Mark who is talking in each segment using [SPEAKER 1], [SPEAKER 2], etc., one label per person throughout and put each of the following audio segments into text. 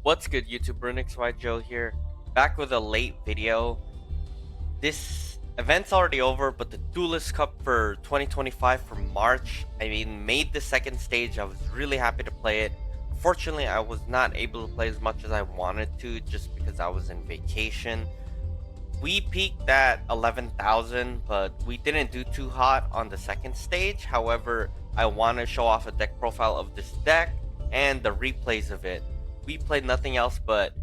[SPEAKER 1] What's good, YouTube? Joe here, back with a late video. This event's already over, but the Duelist Cup for 2025 for March, made the second stage. I was really happy to play it. Fortunately, I was not able to play as much as I wanted to just because I was in vacation. We peaked at 11,000, but we didn't do too hot on the second stage. However, I want to show off a deck profile of this deck and the replays of it. We played nothing else but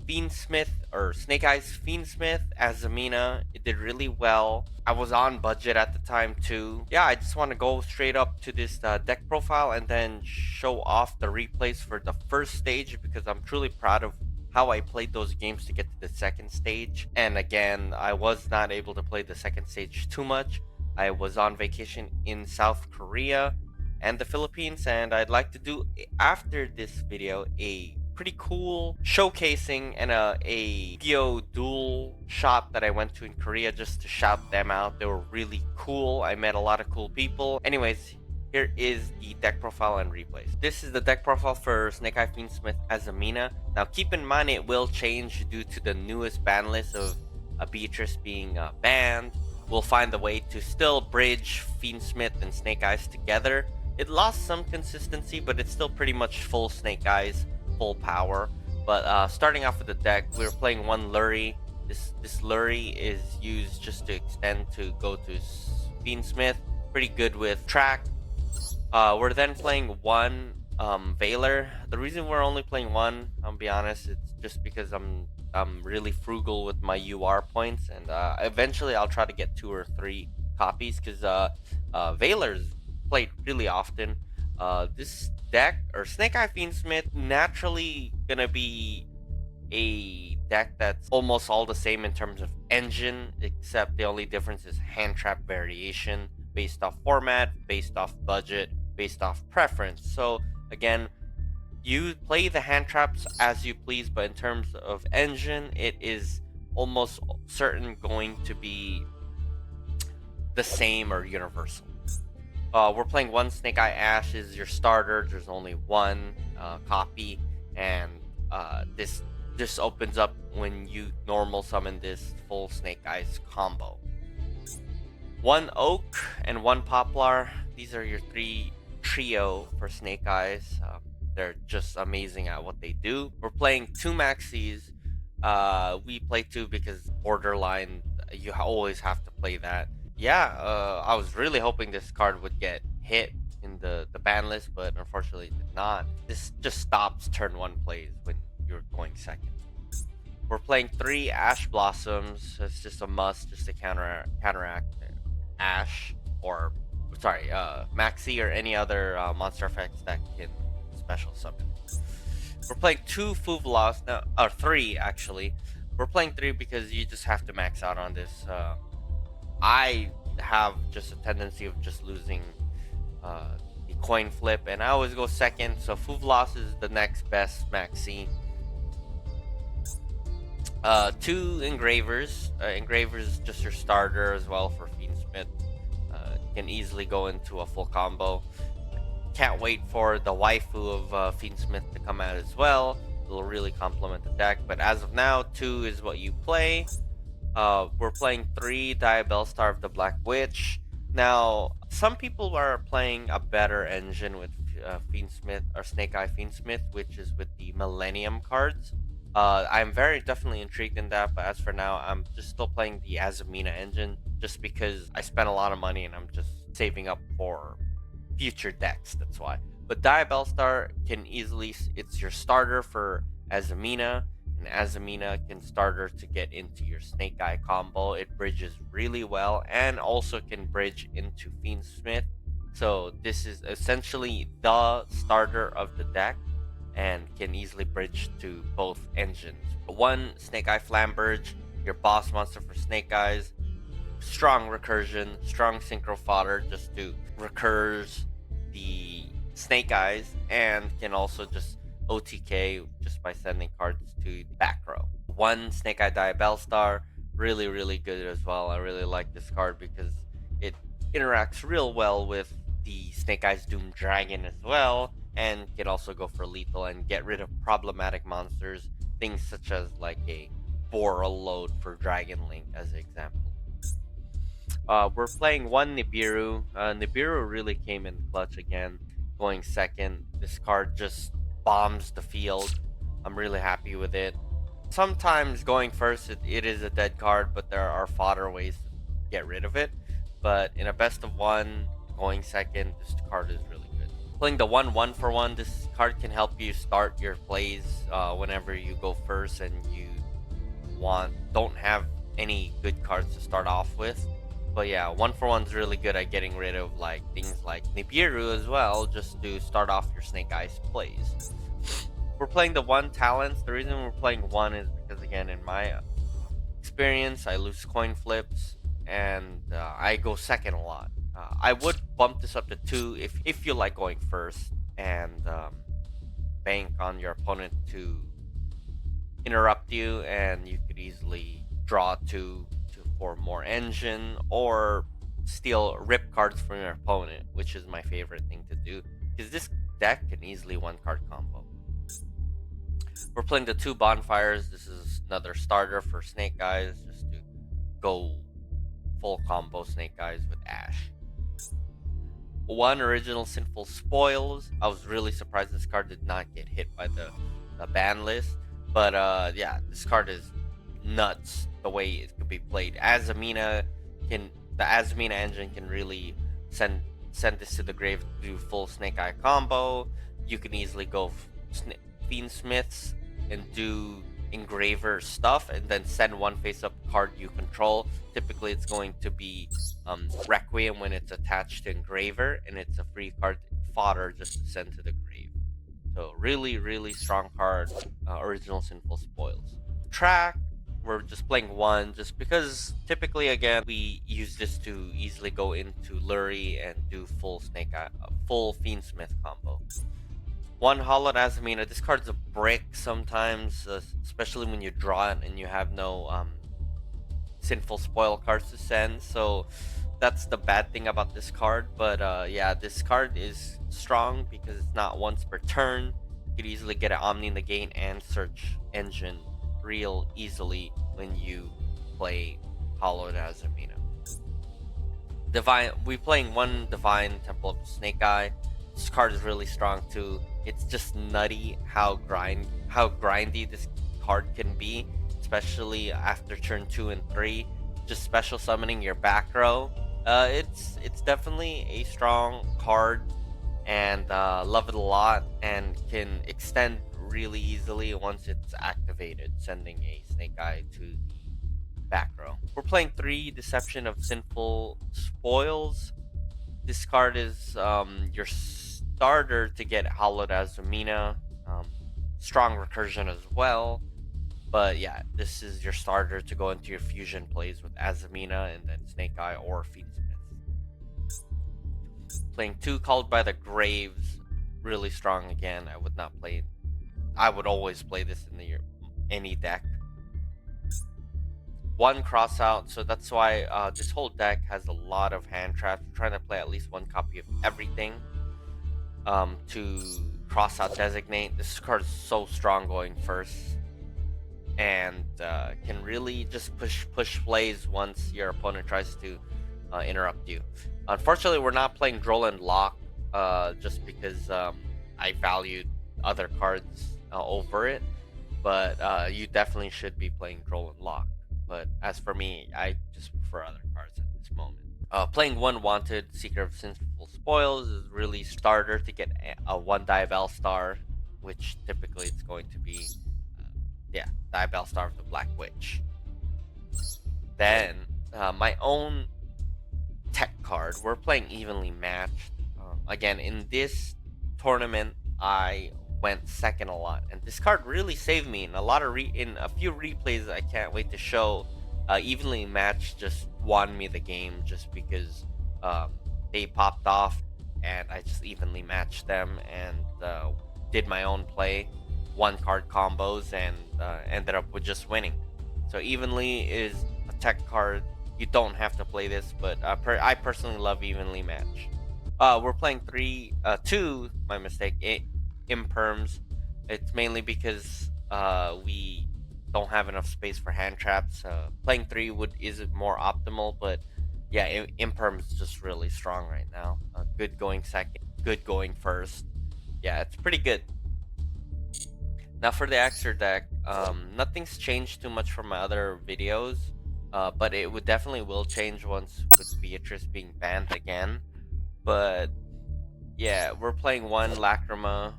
[SPEAKER 1] Fiendsmith or Snake-Eyes Fiendsmith as Zamina. It did really well. I was on budget at the time too. Yeah, I just want to go straight up to this deck profile and then show off the replays for the first stage because I'm truly proud of how I played those games to get to the second stage. And again, I was not able to play the second stage too much. I was on vacation in South Korea and the Philippines, and I'd like to do after this video a pretty cool showcasing and a Rscue duel shop that I went to in Korea just to shout them out. They were really cool. I met a lot of cool people. Anyways, here is the deck profile and replays. This is the deck profile for Snake-Eyes Fiendsmith as Amina. Now keep in mind it will change due to the newest ban list of Beatrice being banned. We'll find a way to still bridge Fiendsmith and Snake-Eyes together. It lost some consistency, but it's still pretty much full Snake-Eyes, full power. But starting off with the deck, we're playing one Lurie. This Lurie is used just to extend to go to Fiendsmith. Pretty good with track. We're then playing one Veiler. The reason we're only playing one, I'll be honest, it's just because I'm really frugal with my UR points, and eventually I'll try to get 2 or 3 copies because Veiler's played really often. This deck, or Snake-Eyes Fiendsmith, naturally gonna be a deck that's almost all the same in terms of engine, except the only difference is hand trap variation based off format, based off budget, based off preference. So again, you play the hand traps as you please, but in terms of engine, it is almost certain going to be the same or universal. We're playing one Snake-Eye Ash is your starter. There's only one copy, and this just opens up when you normal summon this full Snake-Eyes combo. One Oak and one Poplar. These are your 3 trio for Snake-Eyes. They're just amazing at what they do. We're playing 2 Maxis. We play 2 because borderline, you always have to play that. Yeah, I was really hoping this card would get hit in the ban list, but unfortunately it did not. This just stops turn 1 plays when you're going second. We're playing 3 Ash Blossoms. It's just a must just to counteract Ash, or sorry, Maxi or any other monster effects that can special summon. We're playing 2 Fuvlas now, or 3 actually. We're playing 3 because you just have to max out on this. I have just a tendency of just losing the coin flip, and I always go second, so Fuvlas is the next best Maxi. 2 Engravers. Engravers is just your starter as well for Fiendsmith. Can easily go into a full combo. Can't wait for the waifu of Fiendsmith to come out as well. It'll really complement the deck, but as of now, 2 is what you play. We're playing 3 Diabellstar of the Black Witch. Now, some people are playing a better engine with Fiendsmith or Snake-Eyes Fiendsmith, which is with the Millennium cards. I'm very definitely intrigued in that, but as for now, I'm just still playing the Azamina engine just because I spent a lot of money and I'm just saving up for future decks, that's why. But Diabellstar can easily, it's your starter for Azamina, and Azamina can starter to get into your Snake-Eye combo. It bridges really well and also can bridge into Fiendsmith. So this is essentially the starter of the deck and can easily bridge to both engines. 1 Snake-Eye Flamberge, your boss monster for Snake-Eyes. Strong recursion, strong synchro fodder just to recurs the Snake-Eyes, and can also just OTK just by sending cards to the back row. 1 Snake-Eye Diabellstar, really good as well. I really like this card because it interacts real well with the Snake-Eyes Doom Dragon as well, and can also go for lethal and get rid of problematic monsters, things such as like a Boral load for Dragon Link as an example. We're playing one Nibiru. Nibiru really came in clutch again, going second. This card just bombs the field. I'm really happy with it. Sometimes going first, it is a dead card, but there are fodder ways to get rid of it. But in a best of one, going second, this card is really good. Playing the 1 for 1, this card can help you start your plays whenever you go first and you don't have any good cards to start off with. But yeah, 1 for 1 is really good at getting rid of like things like Nibiru as well, just to start off your Snake-Eyes plays. We're playing the 1 talents. The reason we're playing 1 is because, again, in my experience, I lose coin flips and I go second a lot. I would bump this up to 2 if you like going first and bank on your opponent to interrupt you, and you could easily draw 2 for more engine or steal rip cards from your opponent, which is my favorite thing to do because this deck can easily 1-card combo. We're playing the 2 bonfires. This is another starter for Snake-Eyes, just to go full combo Snake-Eyes with Ash. 1 original Sinful Spoils. I was really surprised this card did not get hit by the ban list, but yeah, this card is nuts the way it could be played. The Azamina engine can really send this to the grave to do full Snake-Eye combo. You can easily go Fiendsmiths and do engraver stuff and then send 1 face-up card you control. Typically it's going to be Requiem when it's attached to engraver, and it's a free card fodder just to send to the grave. So really strong card, original Sinful Spoils. Track, we're just playing 1 just because typically, again, we use this to easily go into Lurie and do full full Fiendsmith combo. 1 Hollowed Azamina. This card's a brick sometimes, especially when you draw it and you have no Sinful Spoil cards to send. So that's the bad thing about this card. But yeah, this card is strong because it's not once per turn. You could easily get an Omni Negate and Search Engine real easily when you play Hollowed Azamina. We playing 1 Divine Temple of Snake-Eye. This card is really strong too. It's just nutty how grindy this card can be, especially after turn 2 and 3. Just special summoning your back row. It's definitely a strong card, and love it a lot, and can extend really easily once it's activated, sending a Snake-Eye to the back row. We're playing 3 Deception of Sinful Spoils. This card is your starter to get Hollowed Azamina, strong recursion as well. But yeah, this is your starter to go into your fusion plays with Azamina and then Snake-Eye or Fiendsmith. Playing 2 Called by the Graves, really strong again. I would always play this in any deck. 1 Crossout, so that's why this whole deck has a lot of hand traps. I'm trying to play at least 1 copy of everything to Crossout Designate. This card is so strong going first, and can really just push plays once your opponent tries to interrupt you. Unfortunately, we're not playing Droll and Lock just because I valued other cards over it, but you definitely should be playing Droll and Lock. But as for me, I just prefer other cards at this moment. Playing 1 Wanted Seeker of Sinful Spoils is really starter to get a 1 Diabell Star, which typically it's going to be Diabell Star of the Black Witch. Then my own tech card. We're playing Evenly Matched. Again, in this tournament, I went second a lot, and this card really saved me in a few replays. I can't wait to show. Evenly Matched just won me the game just because they popped off, and I just evenly matched them and did my own play, 1-card combos, and ended up with just winning. So Evenly is a tech card. You don't have to play this, but I personally love Evenly Matched. We're playing 2, my mistake, imperms. It's mainly because we don't have enough space for hand traps. Playing 3 is more optimal, but yeah, imperm is just really strong right now. Good going second, good going first. Yeah, it's pretty good. Now for the Exer deck, nothing's changed too much from my other videos, but it would definitely will change once with Beatrice being banned again. But yeah, we're playing one Lacrima,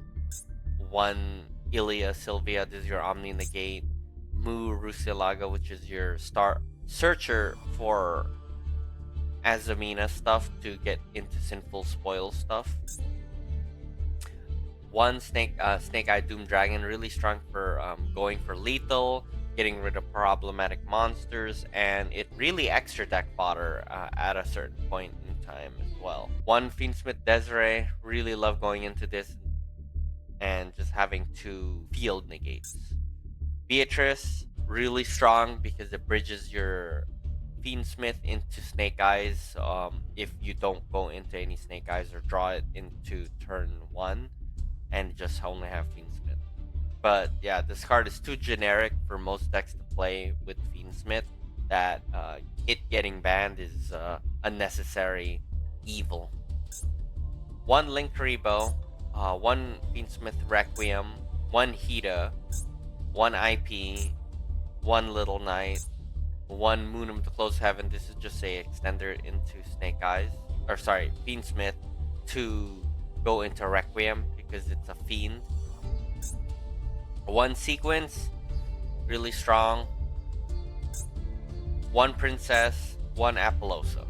[SPEAKER 1] one Ilia Sylvia, this is your Omni Negate, Mu Rusilaga, which is your star searcher for Azamina stuff to get into Sinful Spoil stuff. One Snake-Eye Doom Dragon, really strong for going for lethal, getting rid of problematic monsters, and it really extra deck fodder at a certain point in time as well. One Fiendsmith Desiree, really love going into this and just having 2 field negates. Beatrice, really strong because it bridges your Fiendsmith into Snake Eyes if you don't go into any Snake Eyes or draw it into turn 1 and just only have Fiendsmith. But yeah, this card is too generic for most decks to play with Fiendsmith that it getting banned is unnecessary evil. One Link Rebo, one Fiendsmith Requiem, one Hida, one IP, one Little Knight, one Moonum to Close Heaven. This is just a extender into Snake Eyes, or sorry, Fiendsmith to go into Requiem because it's a fiend. One Sequence, really strong. One Princess, one Apollosa.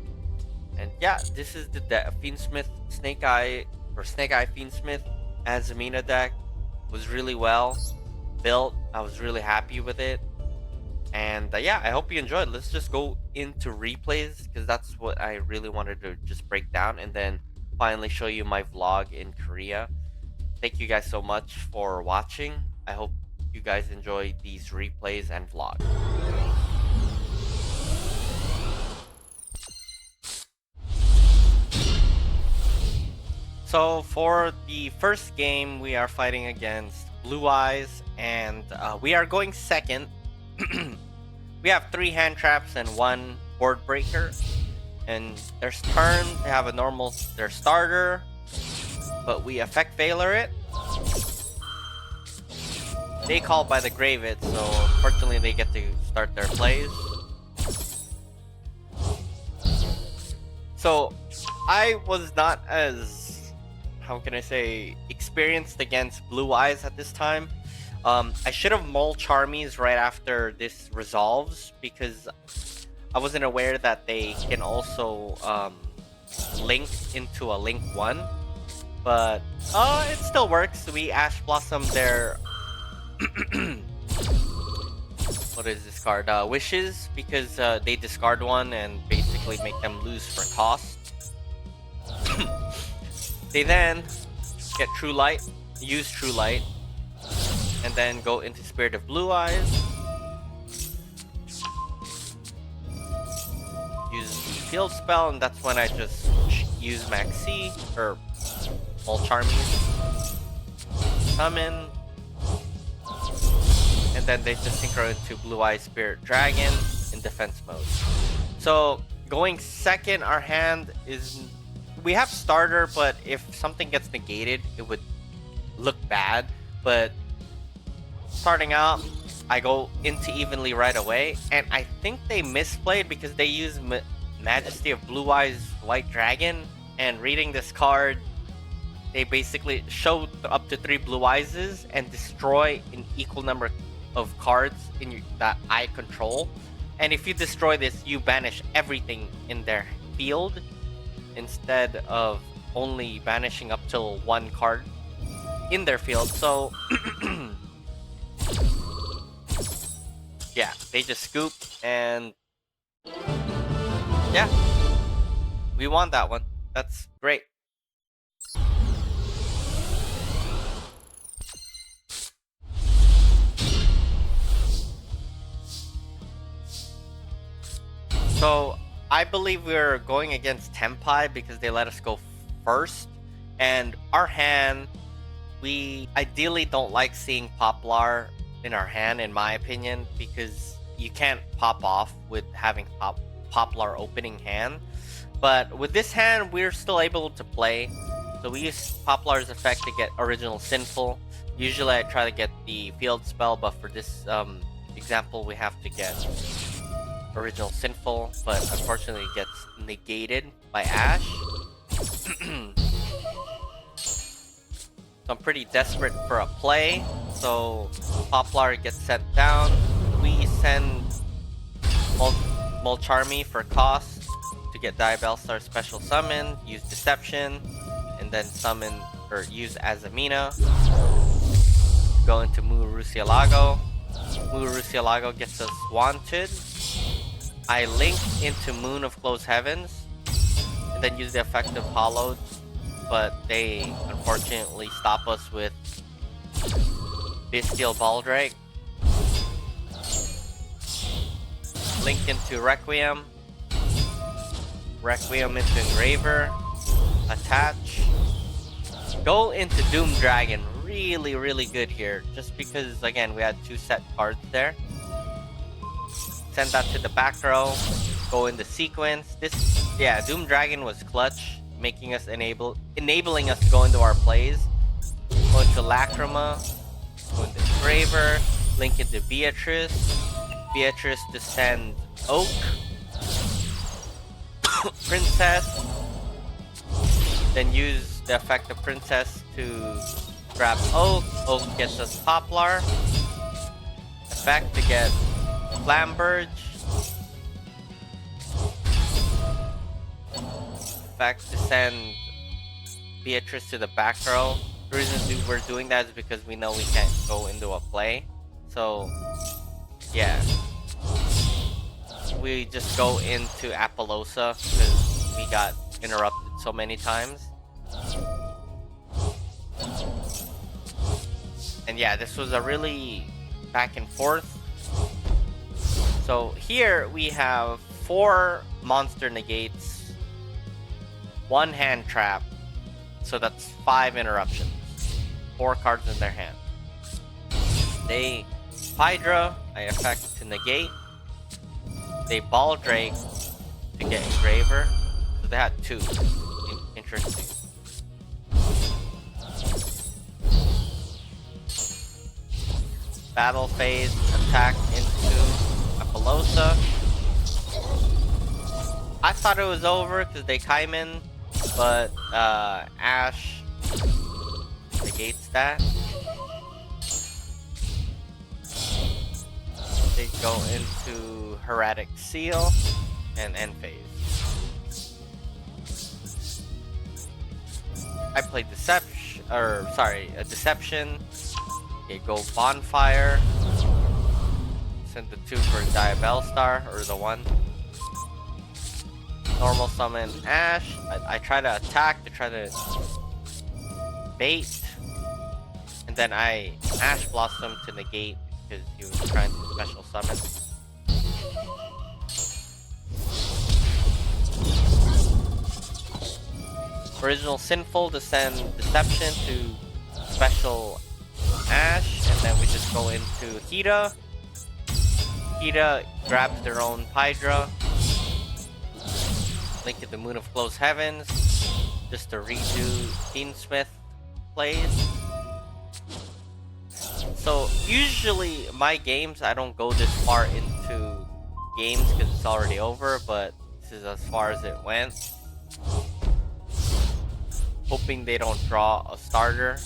[SPEAKER 1] And yeah, this is the Fiendsmith Snake-Eye or Snake-Eye Fiendsmith Azamina deck. Was really well built. I was really happy with it. And yeah, I hope you enjoyed. Let's just go into replays because that's what I really wanted to just break down and then finally show you my vlog in Korea. Thank you guys so much for watching. I hope you guys enjoy these replays and vlog. So for the first game, we are fighting against Blue Eyes, and we are going second. We have 3 hand traps and 1 board breaker. And their turn, they have a normal their starter, but we effect Veiler it. They call by the Grave it, so fortunately they get to start their plays. So I was not as, how can I say, experienced against Blue Eyes at this time. I should have mulled Charmies right after this resolves because I wasn't aware that they can also link into a Link 1. But it still works. We Ash Blossom their what is this card? Wishes, because they discard 1 and basically make them lose for cost. They then get True Light, use True Light, and then go into Spirit of Blue Eyes. Use the field spell, and that's when I just use Maxi or all Charmies. Summon. And then they just synchro into Blue Eyes Spirit Dragon in defense mode. So going second, our hand is, we have starter, but if something gets negated, it would look bad. But starting out, I go into evenly right away, and I think they misplayed because they use Majesty of Blue Eyes White Dragon, and reading this card, they basically show up to 3 Blue Eyes and destroy an equal number of cards in that I control. And if you destroy this, you banish everything in their field instead of only banishing up till 1 card in their field. So yeah, they just scoop, and yeah, we won that one. That's great. So I believe we're going against Tenpai because they let us go first, and our hand we ideally don't like seeing Poplar in our hand, in my opinion, because you can't pop off with having Poplar opening hand. But with this hand, we're still able to play. So we use Poplar's effect to get original Sinful. Usually I try to get the field spell, but for this example, we have to get original Sinful, but unfortunately it gets negated by Ash. So I'm pretty desperate for a play. So Poplar gets sent down. We send Mulcharmy for cost to get Diabellstar special summon, use Deception, and then summon or use Azamina. Go into Murcielago. Murcielago gets us Wanted. I link into Moon of Closed Heavens and then use the effect of Hollowed, but they unfortunately stop us with Bestial Baldrake. Link into Requiem. Requiem into Engraver. Attach. Go into Doom Dragon. Really good here, just because again we had 2 set cards there. Send that to the back row. Go in the sequence. Doom Dragon was clutch, making us enabling us to go into our plays. Go into Lacrima. Go into Engraver. Link into Beatrice. Beatrice to send Oak. Princess. Then use the effect of Princess to grab Oak. Oak gets us Poplar. Effect to get Flamberge. Effect to send Beatrice to the back row. The reason we're doing that is because we know we can't go into a play. So, yeah. We just go into Apollosa because we got interrupted so many times. And yeah, this was a really back and forth. So here we have 4 monster negates, 1 hand trap. So that's 5 interruptions. 4 cards in their hand. They Hydra, I effect to negate. They Baldrake to get Engraver. So they had 2. Interesting. Battle phase, attack into Apollosa. I thought it was over because they Kaimin, but Ash negates that. They go into Heretic Seal and end phase. I played Deception, Deception. Okay, go Bonfire. Send the 2 for Diabellstar, or the 1. Normal summon Ash. I try to attack to try to bait. And then I Ash Blossom to negate because he was trying to special summon. Original Sinful to send Deception to special Ash, and then we just go into Hida. Hida grabs their own Hydra. Link to the Moon of Closed Heavens, just to redo Fiendsmith plays. So usually my games, I don't go this far into games because it's already over, but this is as far as it went. Hoping they don't draw a starter.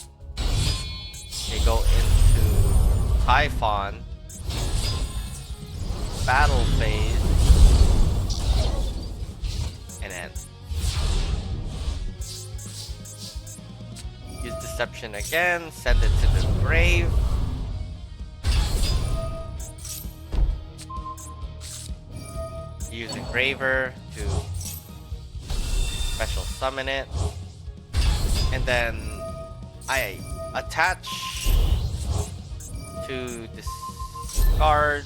[SPEAKER 1] They go into Typhon, battle phase, and end. Use Deception again, send it to the grave. Use Engraver to special summon it. And then I attach to discard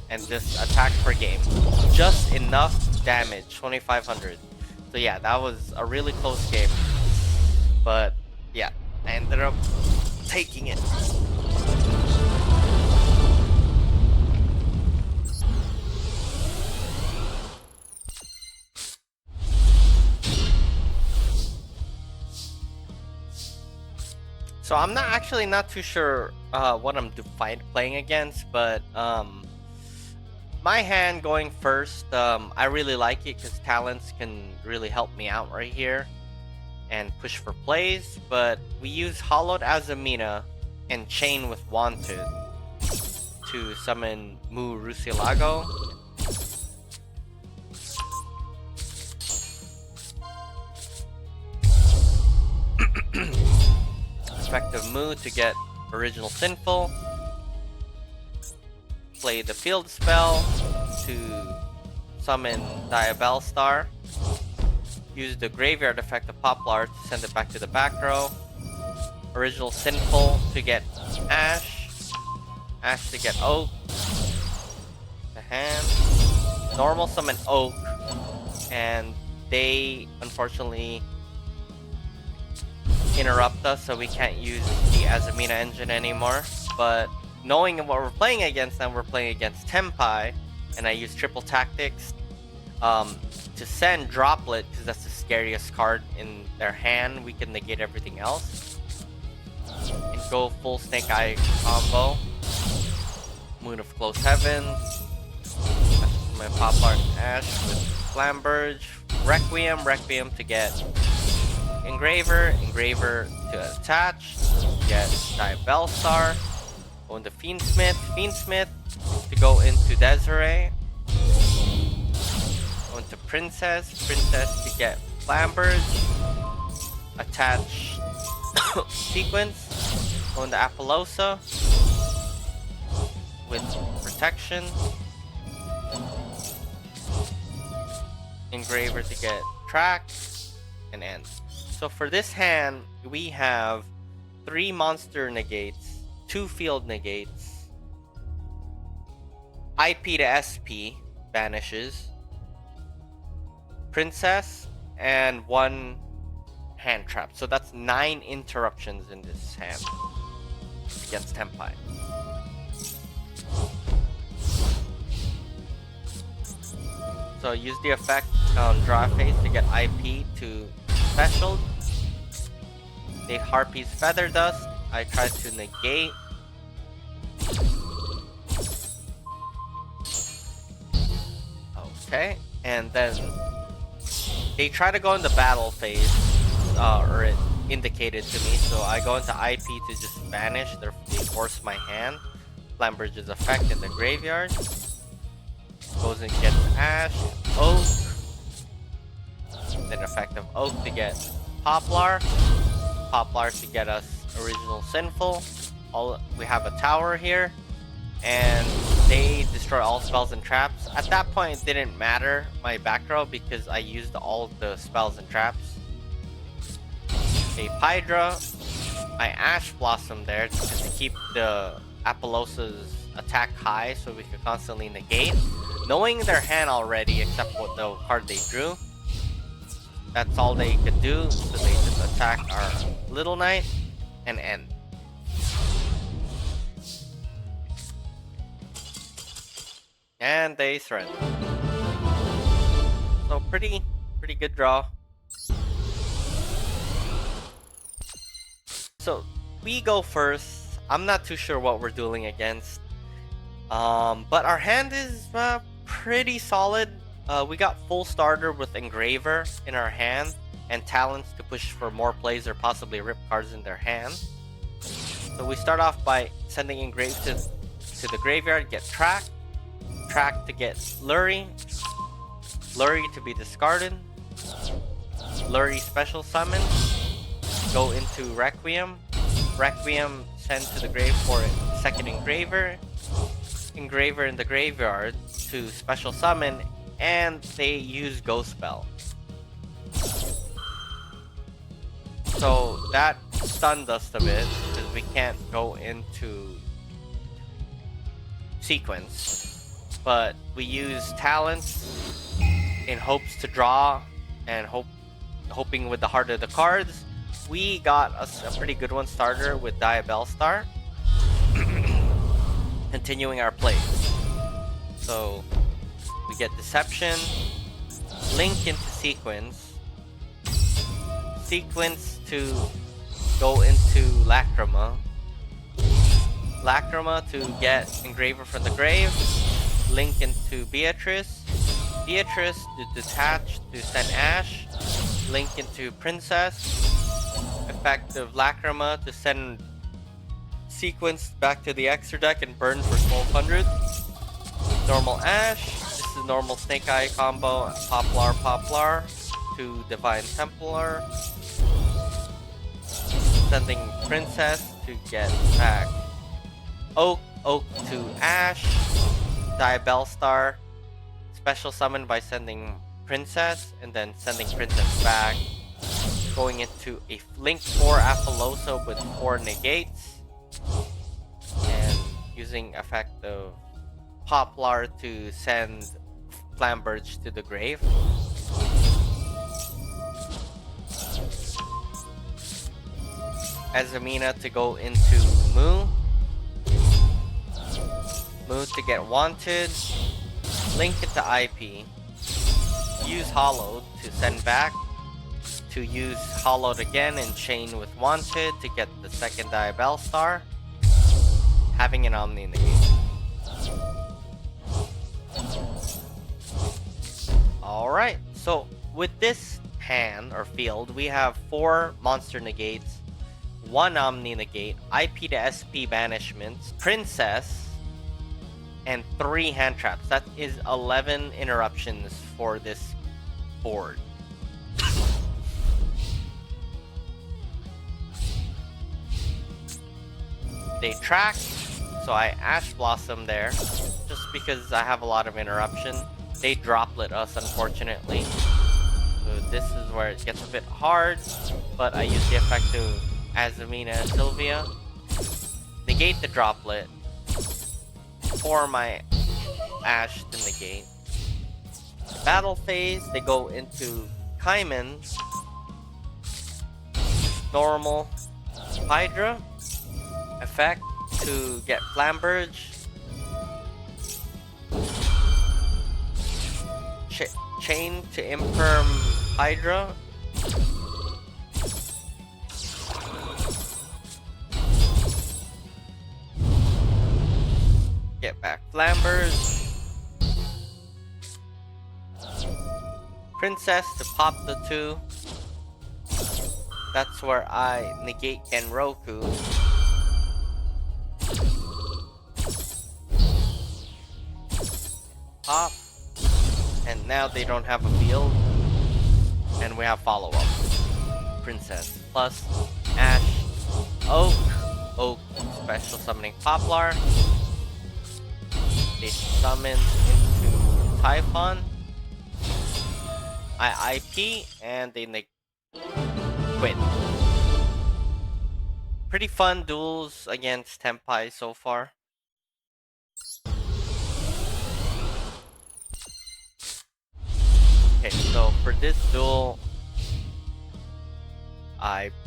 [SPEAKER 1] and just attack per game. Just enough damage, 2500. So yeah, that was a really close game. But yeah, I ended up taking it. So I'm not too sure what I'm playing against, but my hand going first, I really like it because talents can really help me out right here and push for plays, but we use Hollowed Azamina and Chain with Wanted to summon Mu Rusilago. Effective Mu to get Original Sinful. Play the field spell to summon Diabellstar. Use the graveyard effect of Poplar to send it back to the back row. Original Sinful to get Ash. Ash to get Oak. The hand. Normal summon Oak. And they unfortunately interrupt us, so we can't use the Azamina engine anymore. But knowing what we're playing against, then we're playing against Tenpai, and I use triple tactics to send Droplet, because that's the scariest card in their hand. We can negate everything else and go full Snake-Eye combo. Moon of Close Heavens, my Poplar and Ash with Flamberge, Requiem to get Engraver to attach, get Diabellstar, go into Fiendsmith to go into Desiree, go into Princess to get Flamberge, attach Sequence, go into Appaloosa with Protection, Engraver to get Track, and end. So for this hand, we have 3 monster negates, 2 field negates, IP to SP banishes, Princess, and 1 hand trap. So that's 9 interruptions in this hand against Tenpai. So use the effect on draw phase to get IP to special. They Harpy's Feather Dust. I try to negate. Okay, and then they try to go into battle phase, or it indicated to me, so I go into IP to just vanish. They force my hand. Flamberge's effect in the graveyard. Goes and gets Ash, Oak. Then effective Oak to get Poplar. Poplar to get us Original Sinful. We have a tower here, and they destroy all spells and traps. At that point, it didn't matter my back row because I used all the spells and traps. A Hydra, I Ash Blossom there just to keep the Appaloosa's attack high, so we could constantly negate. Knowing their hand already, except what the card they drew, that's all they could do, so they just attack our Little Knight and end. And they surrender. So pretty good draw. So we go first. I'm not too sure what we're dueling against. But our hand is pretty solid. We got full starter with Engraver in our hand and talents to push for more plays or possibly rip cards in their hand. So we start off by sending Engrave to the graveyard, get Track to get Lurie to be discarded, Lurie special summon, go into Requiem send to the grave for a second Engraver in the graveyard to special summon, and they use Ghost Spell. So that stunned us a bit because we can't go into sequence, but we use talents in hopes to draw and hoping with the heart of the cards we got a pretty good one starter with Diabellstar. Continuing our play. So we get Deception, Link into Sequence, Sequence to go into Lacrima, Lacrima to get Engraver from the grave, Link into Beatrice, Beatrice to detach to send Ash, Link into Princess, effect of Lacrima to send Sequence back to the extra deck and burn for 1200. Normal Ash, this is normal Snake-Eye combo, Poplar to Divine Templar, sending Princess to get back Oak to Ash, Diabellstar, special summon by sending Princess, and then sending Princess back, going into a Link 4 Apolloso with 4 negates, and using effect of Poplar to send Flamberge to the grave. Azamina to go into Moo. Moo to get Wanted. Link into IP. Use Hollowed to send back. To use Hollowed again and chain with Wanted to get the second Diabellstar. Having an Omni negate. Alright, so with this hand or field, we have 4 monster negates, 1 Omni negate, IP to SP banishments, Princess, and 3 hand traps. That is 11 interruptions for this board. They track, so I Ash Blossom there, just because I have a lot of interruption. They droplet us, unfortunately. So this is where it gets a bit hard, but I use the effect of Azamina and Sylvia. Negate the droplet for my Ash to negate. Battle phase, they go into Kaiman, normal Hydra, effect to get Flamberge, chain to Imperm Hydra, get back Flamberge, Princess to pop the 2. That's where I negate Genroku. Pop. And now they don't have a field. And we have follow-up. Princess plus Ash, Oak, special summoning Poplar. They summon into Typhon. I IP and they quit. Pretty fun duels against Tenpai so far. Okay, so for this duel,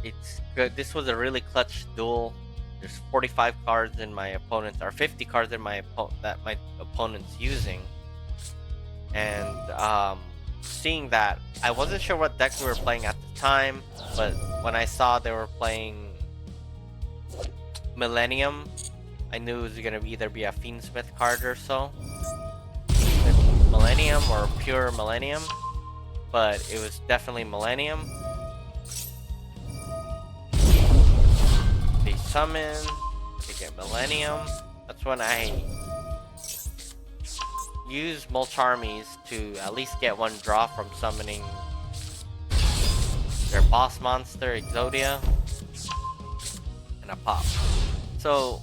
[SPEAKER 1] it's good. This was a really clutch duel. There's 45 cards in my opponent's, or 50 cards in my that my opponent's using, and seeing that, I wasn't sure what deck we were playing at the time, but when I saw they were playing Millennium, I knew it was gonna either be a Fiendsmith card or so, Millennium or pure Millennium, but it was definitely Millennium. They summon to get Millennium. That's when I use Mulch Armies to at least get one draw from summoning their boss monster, Exodia, and a pop. So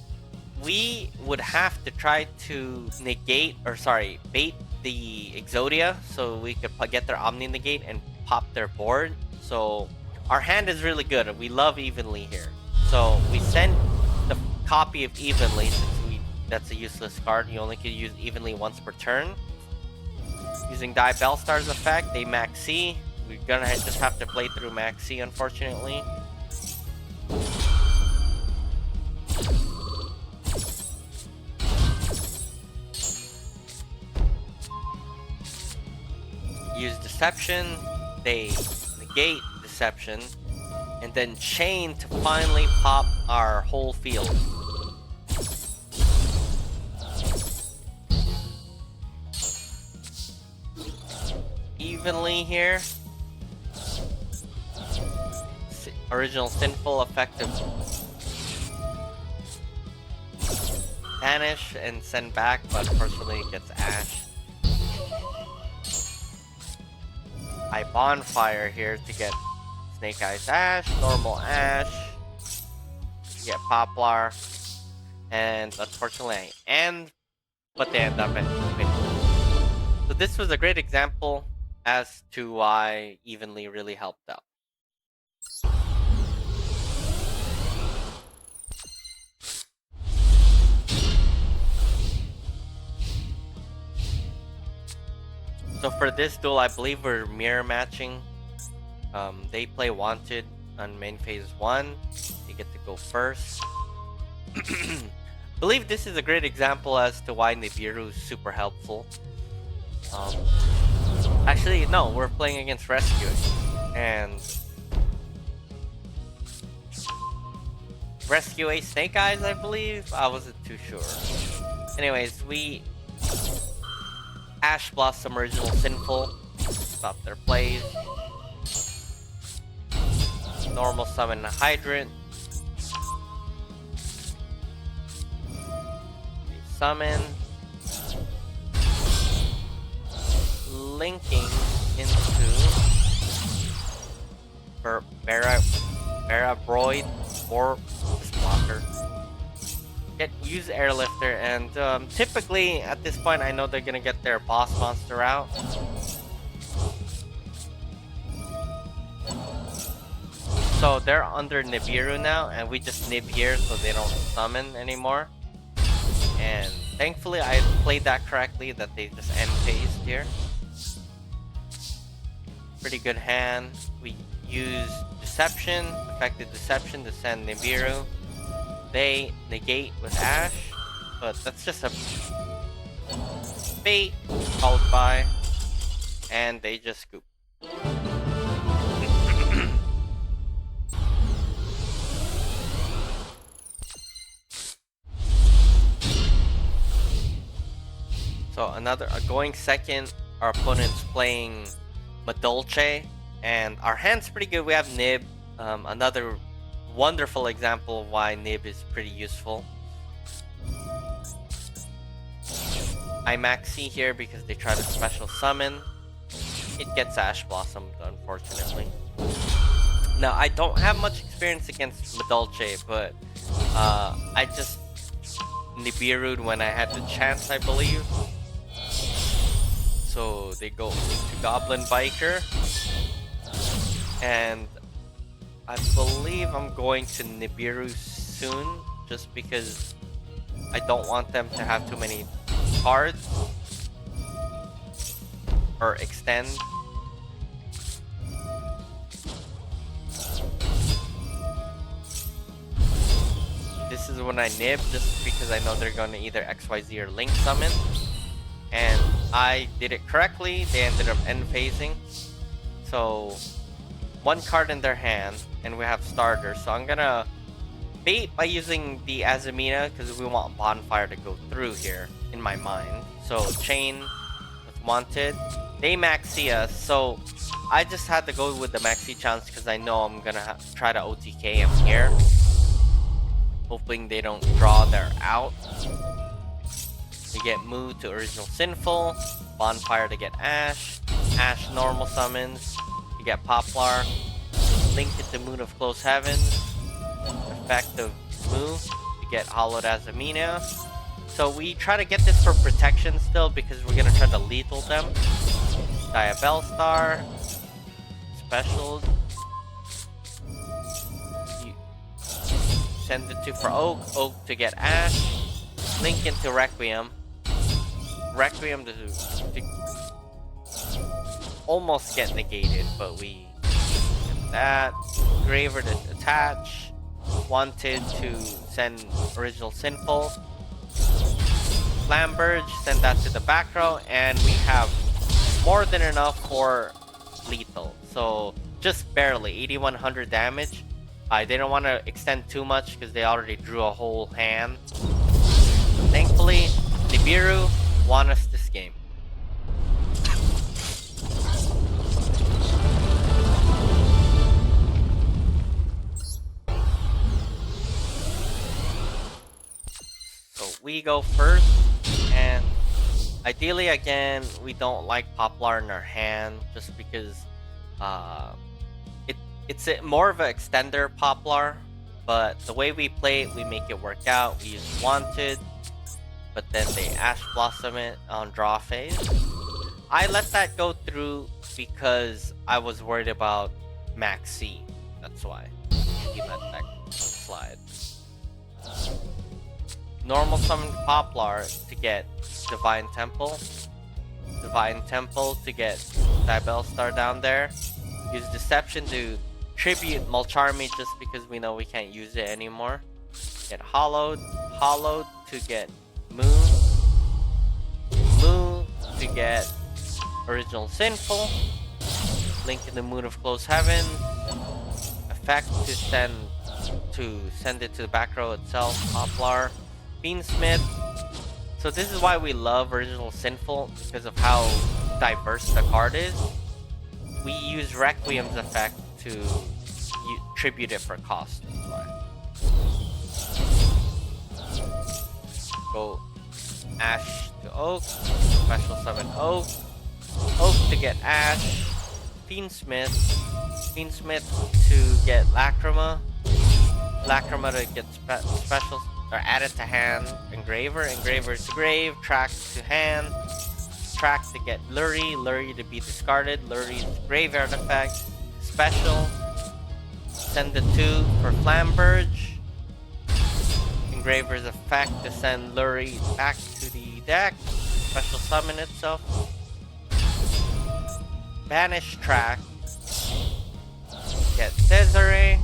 [SPEAKER 1] we would have to try to negate, or sorry, bait the Exodia so we could get their Omni negate and pop their board. So our hand is really good. We love Evenly here. So we send the copy of Evenly, since that's a useless card. You only can use Evenly once per turn. Using Diabellstar's effect, they max C. We're gonna just have to play through max C, unfortunately. Deception, they negate Deception, and then Chain to finally pop our whole field. Evenly here. Original Sinful effective. Banish and send back, but unfortunately it gets Ash. I Bonfire here to get Snake-Eyes Ash, normal Ash, get Poplar, and unfortunately but they end up in mid. So this was a great example as to why Evenly really helped out. So for this duel, I believe we're mirror matching. They play Wanted on main phase 1. They get to go first. Believe this is a great example as to why Nibiru is super helpful. Actually, no, we're playing against Rscue Ace, and Rscue Ace Snake-Eyes, I believe? I wasn't too sure. Anyways, we Ash Blossom Original Sinful, stop their plays. Normal summon Hydrant. Summon. Linking into Barabroid or Blocker. Use Airlifter, and typically at this point I know they're gonna get their boss monster out. So they're under Nibiru now, and we just nib here so they don't summon anymore. And thankfully I played that correctly, that they just end phased here. Pretty good hand. We use Deception, effective Deception to send Nibiru. They negate with Ash, but that's just a bait followed by, and they just scoop. So another going second, our opponent's playing Madolche, and our hand's pretty good. We have Nib, another wonderful example of why Nib is pretty useful. I max C here because they try to special summon. It gets Ash Blossomed, unfortunately. Now, I don't have much experience against Madolche, but I just Nibiru'd when I had the chance, I believe. So they go into Goblin Biker, and I believe I'm going to Nibiru soon, just because I don't want them to have too many cards or extend. This is when I nib, just because I know they're going to either XYZ or Link summon. And I did it correctly. They ended up end phasing. So one card in their hand, and we have starters. So I'm gonna bait by using the Azumina because we want Bonfire to go through here in my mind. So Chain with Wanted. They maxi us, so I just had to go with the maxi chance because I know I'm gonna try to OTK him here, hoping they don't draw their out. We get moved to Original Sinful, Bonfire to get Ash, Ash normal summons, you get Poplar, Link into Moon of Close Heavens, effective move, you get Hollowed Azumina. So we try to get this for protection still because we're gonna try to lethal them. Diabell Star, special. You send it to for Oak, Oak to get Ash, Link into Requiem. Requiem to almost get negated, but we get that. Graver to attach. Wanted to send Original Sinful. Flamberge, send that to the back row, and we have more than enough for lethal. So just barely 8100 damage. I didn't want to extend too much because they already drew a whole hand. Thankfully, Nibiru won us this game. So we go first, and ideally again, we don't like Poplar in our hand just because it's more of an extender Poplar, but the way we play it, we make it work out. We use Wanted, but then they Ash Blossom it on draw phase. I let that go through because I was worried about Maxi. That's why he let that slide. Normal summon Poplar to get Divine Temple. Divine Temple to get Diabell Star down there. Use Deception to tribute Mulcharmy just because we know we can't use it anymore. Get Hollowed. Hollowed to get Moon. Moon to get Original Sinful. Link in the Moon of Close Heaven. Effect to send it to the back row itself. Poplar. Fiendsmith. So this is why we love Original Sinful, because of how diverse the card is. We use Requiem's effect to tribute it for cost. That's why. Go Ash to Oak. Special summon Oak. Oak to get Ash. Fiendsmith. Fiendsmith to get Lacrima. Lacrima to get special or added to hand. Engraver. Engraver to grave. Track to hand. Track to get Lurie. Lurie to be discarded. Lurie's graveyard effect. Special. Send the 2 for Flamberge. Engraver's effect to send Lurie back to the deck. Special summon itself. Banish Track. Get Desiree.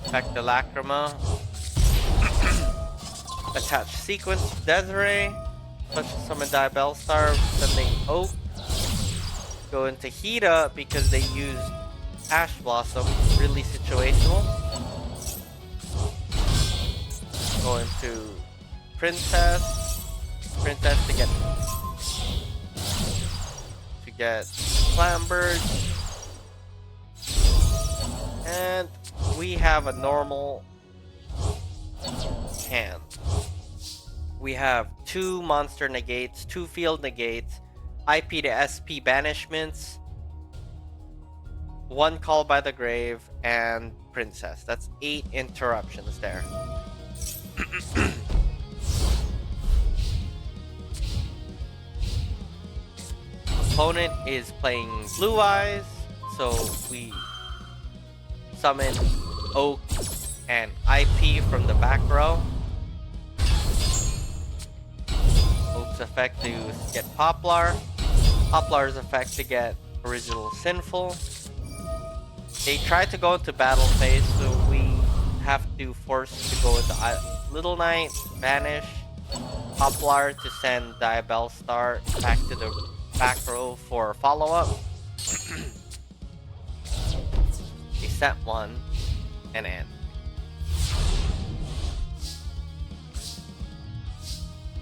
[SPEAKER 1] Effect the Lacrima. Attach Sequence to Desiree. Special summon Diabell Star, sending Oak. Go into Hida because they used Ash Blossom, really situational. Go into Princess. Princess to get Flamberge. And we have a normal hand. We have 2 monster negates, 2 field negates, IP to SP banishments, 1 call by the grave, and Princess. That's 8 interruptions there. Opponent is playing Blue Eyes, so we summon Oak and IP from the back row. Oak's effect to get Poplar. Poplar's effect to get Original Sinful. They try to go into battle phase, so we have to force to go into Little Knight, Banish, Poplar to send Diabell Star back to the back row for follow-up. They set 1 and end.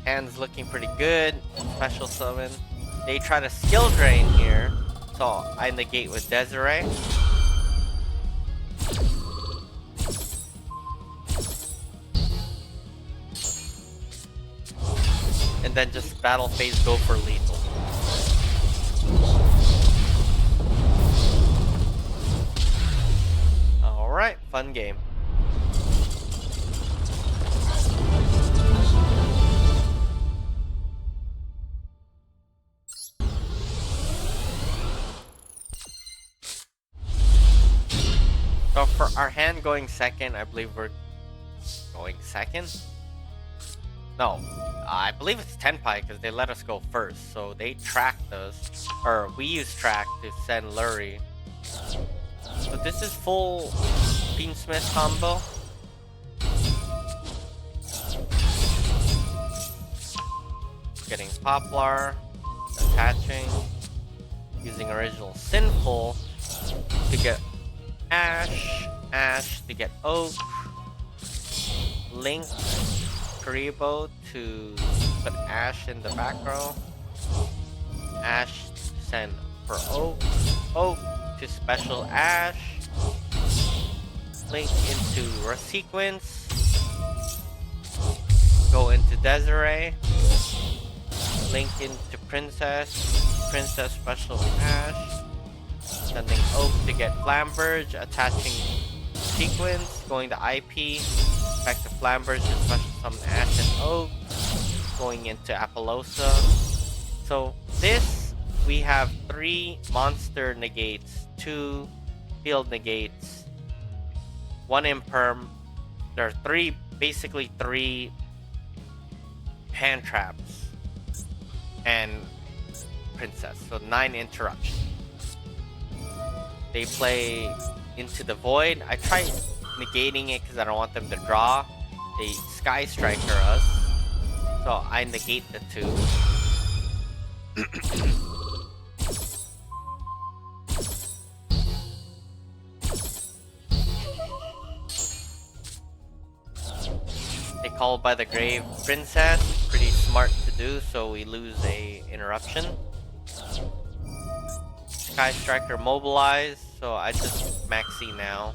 [SPEAKER 1] Hand's looking pretty good. Special summon. They try to skill drain here, so I negate with Desiree. And then just battle phase, go for lethal. Alright, fun game. So for our hand going second, I believe we're going second? No, I believe it's Tenpai because they let us go first. So they tracked us, or we use track to send Lurie. So this is full Fiendsmith combo. Getting Poplar, attaching, using original Sinful to get Ash, Ash to get Oak, Link, Karibo to put Ash in the back row, Ash to send for Oak, Oak to special Ash, Link into Resequence, go into Desiree, Link into Princess, Princess special Ash, sending Oak to get Flamberge, attaching Sequence, going to IP, back to Flamberge to special summon Ash and Oak, going into Appaloosa. So this, we have 3 monster negates, 2 field negates, 1 imperm. There are basically 3 hand traps and Princess, so 9 interruptions. They play into the void. I tried negating it because I don't want them to draw. They Sky Striker us, so I negate the 2. They call by the grave Princess, pretty smart to do, so we lose a interruption. Sky Striker mobilized, so I just maxi now,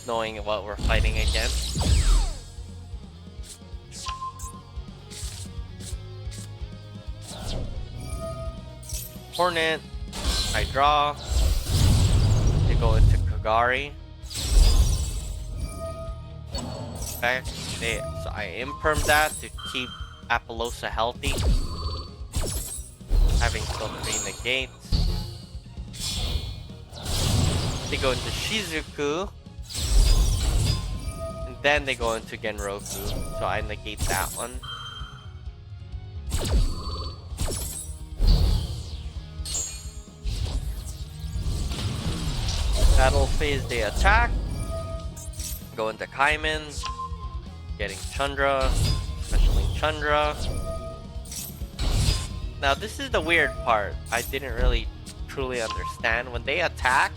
[SPEAKER 1] knowing what we're fighting against. Hornet, I draw. They go into Kagari. Back, so I imperm that to keep Appaloosa healthy. Having still 3 negates. They go into Shizuku. And then they go into Genroku. So I negate that one. Battle phase, they attack. Go into Kaiman. Getting Chandra. Specialing Chandra. Now this is the weird part. I didn't really truly understand. When they attack,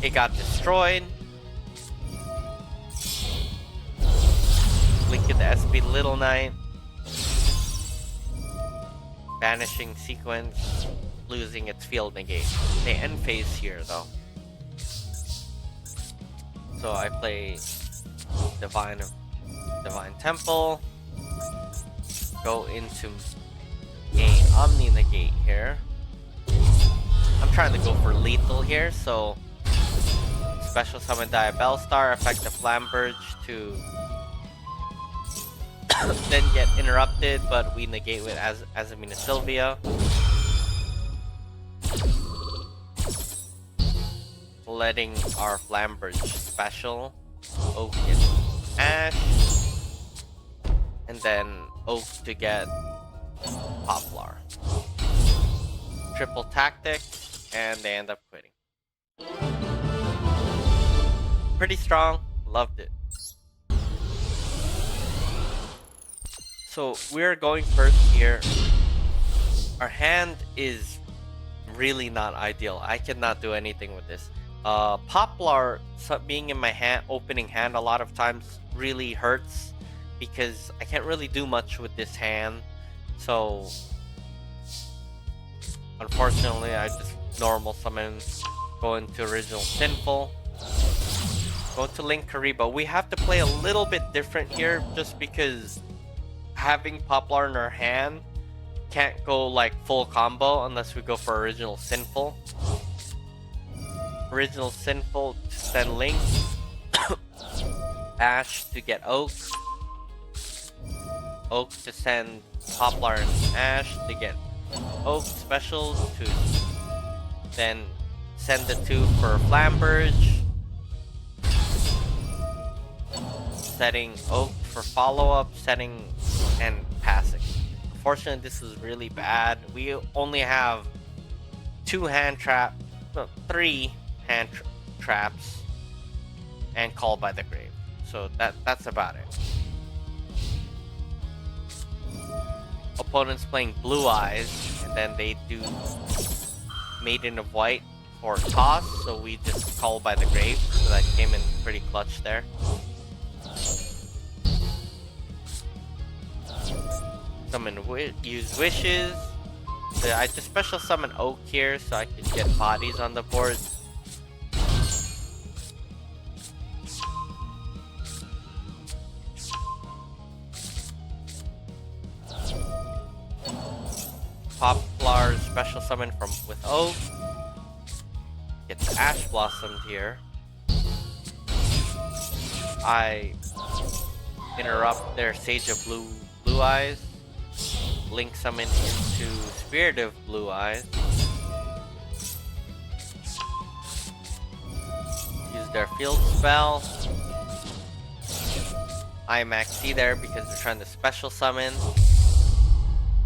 [SPEAKER 1] it got destroyed. Link in the SP Little Knight. Banishing Sequence. Losing its field negate. They end phase here though. So I play Divine Temple. Go into a Omni negate here. I'm trying to go for lethal here, so special summon Diabellstar, affect the Flamberge to then get interrupted, but we negate with Azamina Sylvia. Letting our Flamberge special Oak in Ash, and then Oak to get Poplar. Triple tactic, and they end up quitting. Pretty strong, loved it. So we're going first here. Our hand is really not ideal. I cannot do anything with this. Poplar being in my hand, opening hand a lot of times really hurts because I can't really do much with this hand. So unfortunately, I just normal summon, go into original Sinful, go to Link Karibo. We have to play a little bit different here just because having Poplar in our hand can't go like full combo unless we go for original Sinful. Original Sinful to send Link, Ash to get Oak, Oak to send Poplar and Ash to get Oak special to then send the 2 for Flamberge, setting Oak for follow-up, setting and passing. Unfortunately, this is really bad. We only have 3 hand traps and Call by the Grave. So that's about it. opponent's playing Blue Eyes, and then they do Maiden of White for toss, so we just call by the grave, so that came in pretty clutch there. Summon use wishes. So I just special summon Oak here so I can get bodies on the board. Poplar special summon from with Oak. Gets Ash Blossomed here. I interrupt their Sage of Blue Eyes. Link summon into Spirit of Blue Eyes. Use their field spell. I max C there because they're trying to special summon.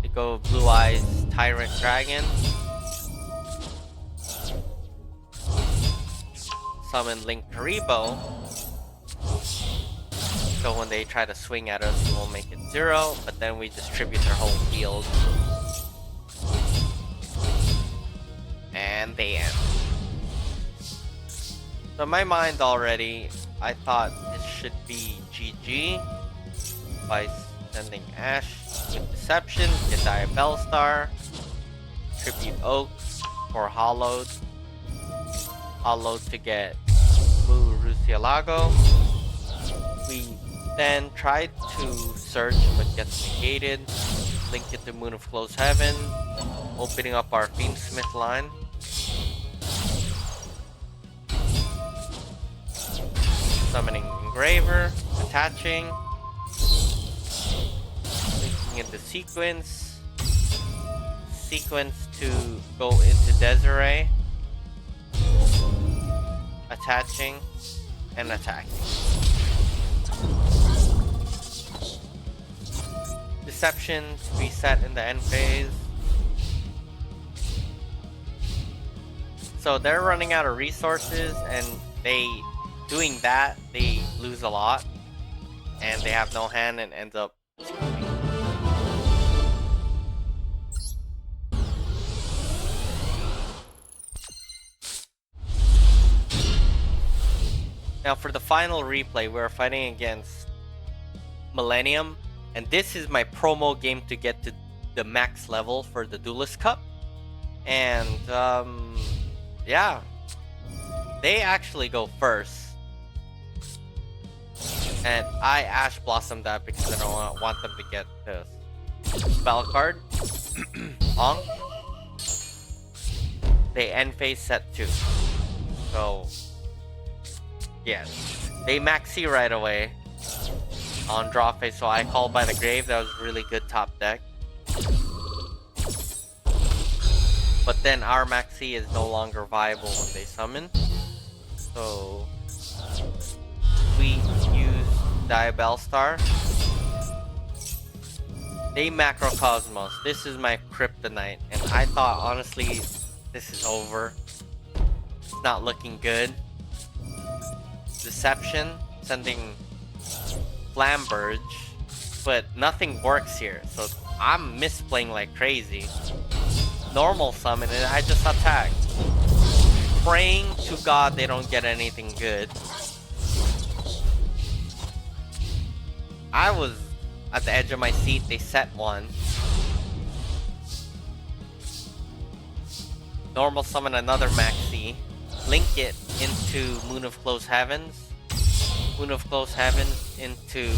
[SPEAKER 1] They go Blue Eyes Tyrant Dragon. Summon Link Karibo. So when they try to swing at us, we'll make it 0, but then we distribute their whole field. And they end. So in my mind already, I thought this should be GG by sending Ash with Deception, get Diabell Star, tribute Oak for Hollowed, Hollowed to get Mu Rusialago. We then tried to search but gets negated, link it to Moon of Closed Heaven, opening up our Fiendsmith line. Summoning Engraver, attaching, linking into Sequence to go into Desiree, attaching, and attacking. Deception to be set in the end phase. So they're running out of resources, and doing that, they lose a lot, and they have no hand and ends up scooping. Now for the final replay, we're fighting against Millennium, and this is my promo game to get to the max level for the Duelist Cup. And yeah, they actually go first, and I Ash Blossom that because I don't want them to get the spell card. Onk. They end phase set 2. So yes, they max C right away on draw phase, so I called by the grave. That was really good top deck. But then our max C is no longer viable when they summon. So we use Diabell Star. They Macrocosmos. This is my kryptonite, and I thought honestly this is over. It's not looking good. Deception, sending Flamberge, but nothing works here, so I'm misplaying like crazy. Normal summon, and I just attack, praying to God they don't get anything good. I was at the edge of my seat. They set one. Normal summon another maxi, link it into Moon of Closed Heavens, Moon of Closed Heavens into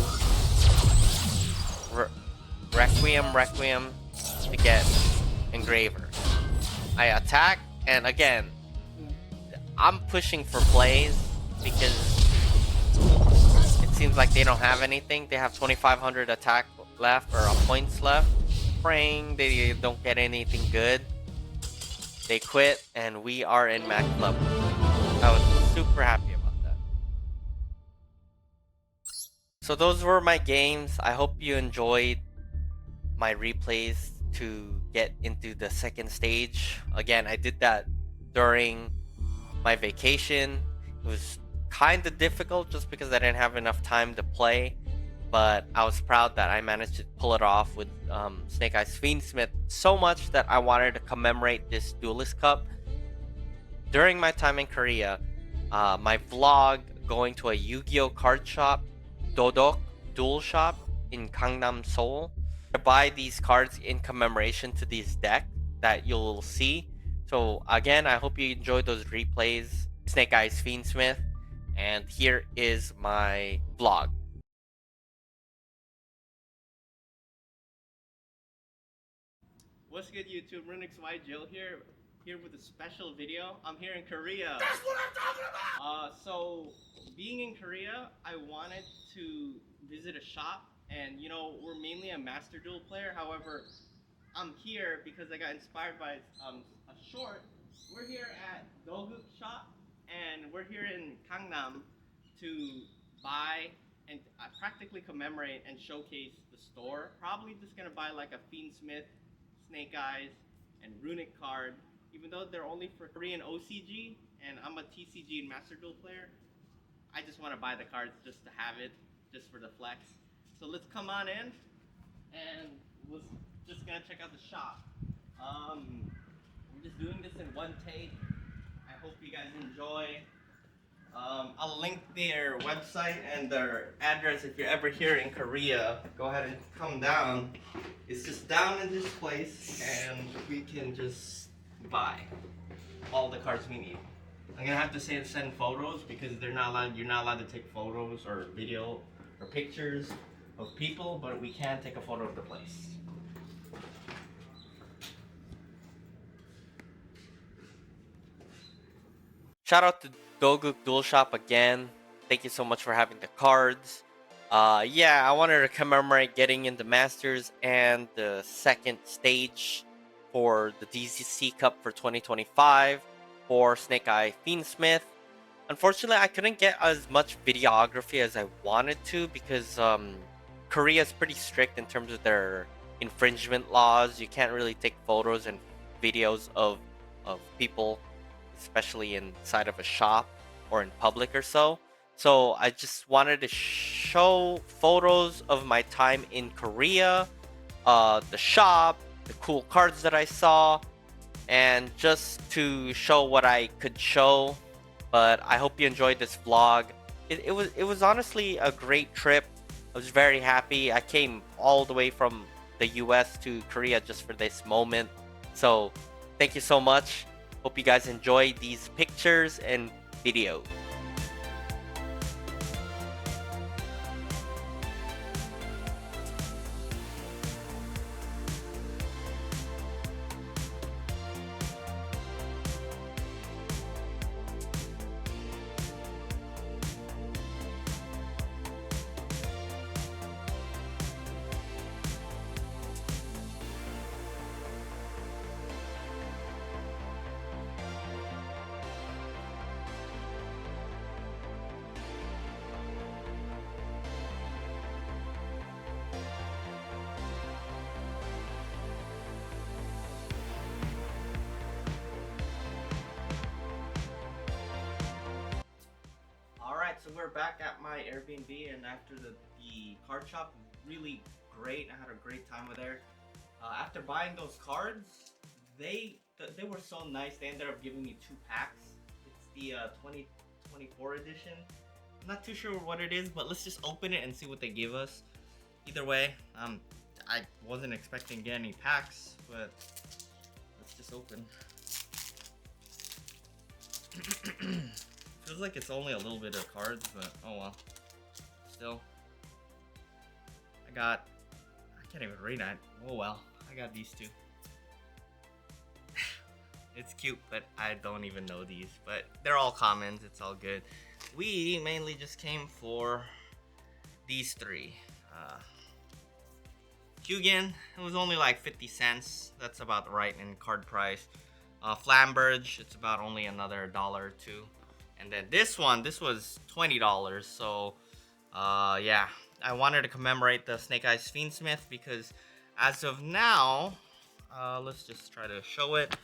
[SPEAKER 1] Requiem to get Engraver. I attack, and again, I'm pushing for plays because it seems like they don't have anything. They have 2,500 attack left, or points left. Praying they don't get anything good. They quit, and we are in max level. I was super happy about that. So those were my games. I hope you enjoyed my replays to get into the second stage. Again, I did that during my vacation. It was kind of difficult just because I didn't have enough time to play. but I was proud that I managed to pull it off with Snake-Eyes Fiendsmith so much that I wanted to commemorate this Duelist Cup. During my time in Korea, my vlog going to a Yu-Gi-Oh card shop, Dodok Duel Shop in Gangnam, Seoul, to buy these cards in commemoration to these decks that you'll see. So again, I hope you enjoyed those replays. Snake-Eyes Fiendsmith, and here is my vlog. What's good, YouTube? Rscue Joe here with a special video. I'm here in Korea. That's what I'm talking about! So being in Korea, I wanted to visit a shop, and you know, we're mainly a Master Duel player. However, I'm here because I got inspired by a short. We're here at Doguk shop, and we're here in Gangnam to buy and practically commemorate and showcase the store. Probably just gonna buy like a Fiendsmith, Snake-Eyes, and Runic card. Even though they're only for Korean OCG, and I'm a TCG and Master Duel player, I just want to buy the cards just to have it, just for the flex. So let's come on in, and we're just gonna check out the shop. We're just doing this in one take. I hope you guys enjoy. I'll link their website and their address if you're ever here in Korea. Go ahead and come down. It's just down in this place, and we can just buy all the cards we need. I'm gonna have to say send photos because they're not allowed. You're not allowed to take photos or video or pictures of people, but we can take a photo of the place. Shout out to Doguk Duel Shop again. Thank you so much for having the cards. Yeah, I wanted to commemorate getting into Masters and the second stage for the DCC Cup for 2025 for Snake-Eyes Fiendsmith. Unfortunately, I couldn't get as much videography as I wanted to because Korea is pretty strict in terms of their infringement laws. You can't really take photos and videos of people, especially inside of a shop or in public or so. So I just wanted to show photos of my time in Korea, the shop, the cool cards that I saw, and just to show what I could show. But I hope you enjoyed this vlog. It was honestly a great trip. I was very happy. I came all the way from the US to Korea just for this moment. So thank you so much. Hope you guys enjoy these pictures and videos. Alright, so we're back at my Airbnb, and after the card shop, really great. I had a great time with there. After buying those cards, they were so nice. They ended up giving me 2 packs. It's the 2024 edition. I'm not too sure what it is, but let's just open it and see what they give us. Either way, I wasn't expecting to get any packs, but let's just open. Feels like it's only a little bit of cards, but oh well. Still, I can't even read it. Oh well, I got these 2. It's cute, but I don't even know these, but they're all commons. It's all good. We mainly just came for these 3. Hugin, it was only like 50 cents. That's about right in card price. Flamberge, it's about only another $1 or 2. And then this was $20. So, yeah, I wanted to commemorate the Snake-Eyes Fiendsmith because as of now, let's just try to show it.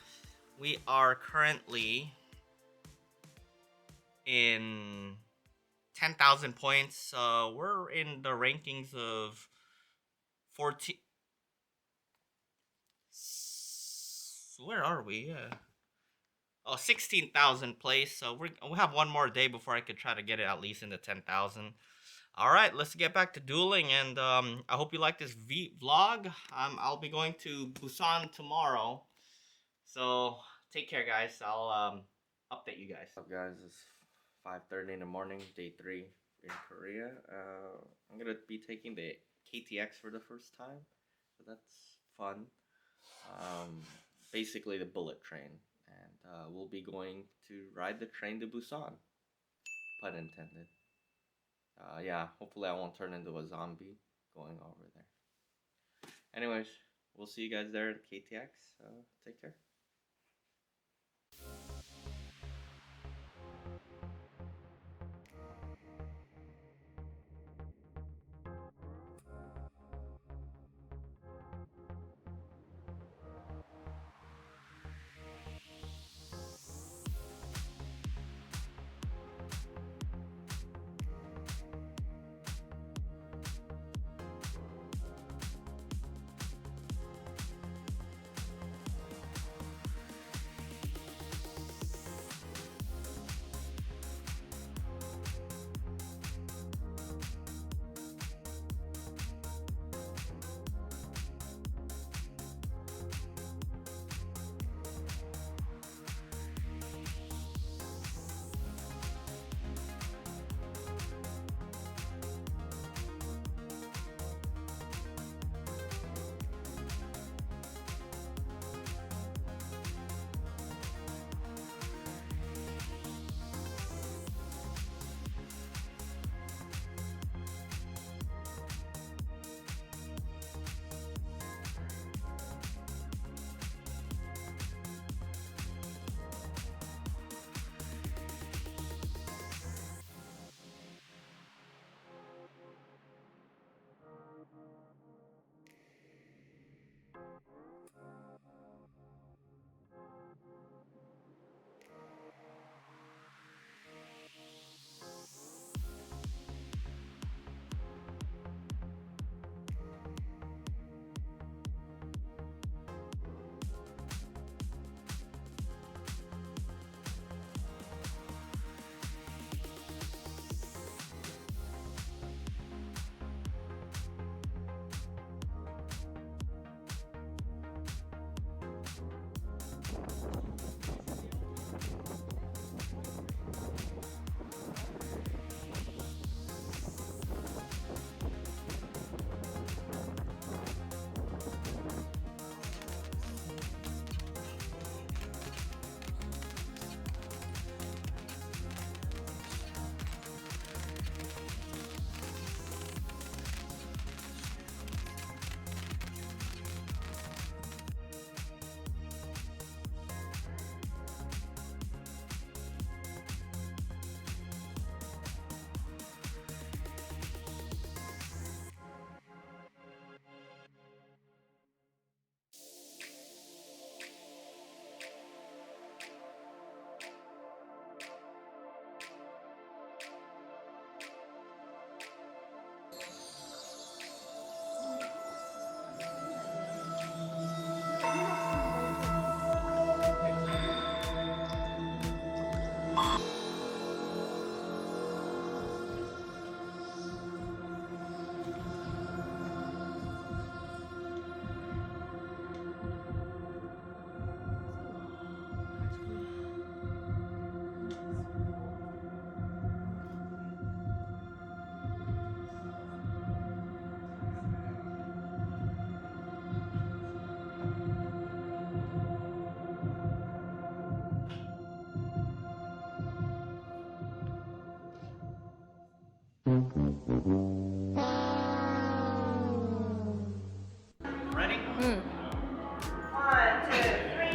[SPEAKER 1] We are currently in
[SPEAKER 2] 10,000 points. We're in the rankings of 14. Where are we? Yeah. Oh, 16,000 place. So we'll have one more day before I could try to get it at least into 10,000. All right, let's get back to dueling, and I hope you like this vlog. I'll be going to Busan tomorrow, so take care, guys. I'll update you guys.
[SPEAKER 1] What's up, guys? It's 5:30 in the morning, day 3 in Korea. I'm gonna be taking the KTX for the first time, so that's fun. Basically the bullet train, and we'll be going to ride the train to Busan. Pun intended. Yeah, hopefully I won't turn into a zombie going over there. Anyways, we'll see you guys there at KTX. Take care.
[SPEAKER 2] Ready?
[SPEAKER 3] One, two, three.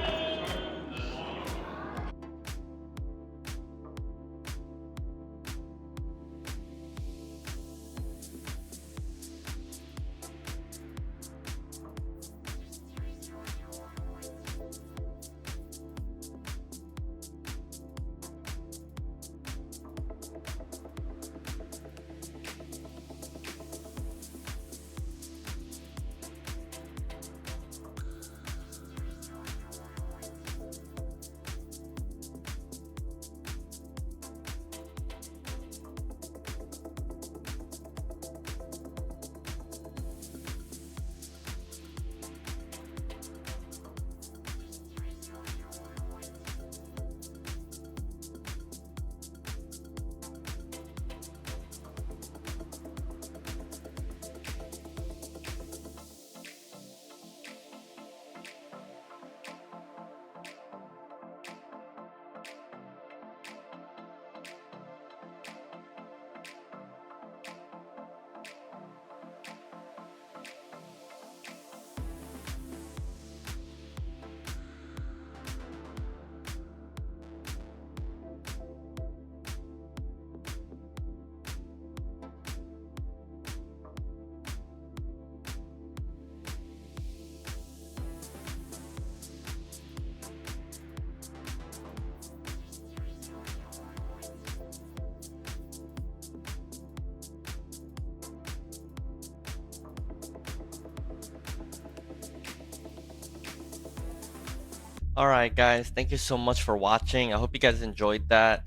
[SPEAKER 1] Alright guys, thank you so much for watching. I hope you guys enjoyed that.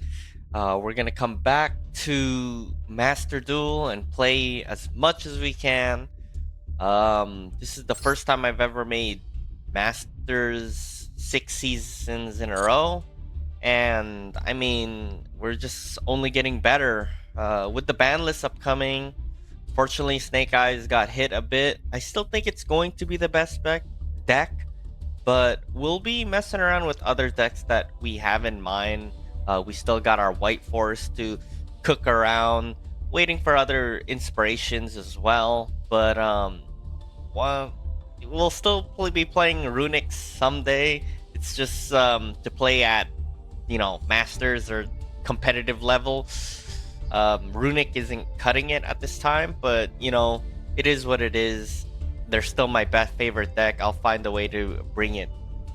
[SPEAKER 1] We're gonna come back to Master Duel and play as much as we can. This is the first time I've ever made Masters 6 seasons in a row. And I mean, we're just only getting better. With the ban list upcoming, fortunately Snake-Eyes got hit a bit. I still think it's going to be the best deck, but we'll be messing around with other decks that we have in mind. We still got our White Force to cook around, waiting for other inspirations as well. But well, we'll still be playing Runics someday. It's just to play at Masters or competitive level. Runic isn't cutting it at this time, but it is what it is. They're still my best favorite deck. I'll find a way to bring it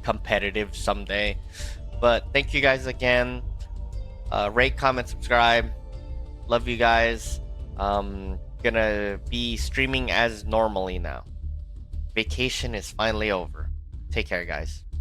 [SPEAKER 1] competitive someday. But thank you guys again. Rate, comment, subscribe. Love you guys. Gonna be streaming as normally now. Vacation is finally over. Take care, guys.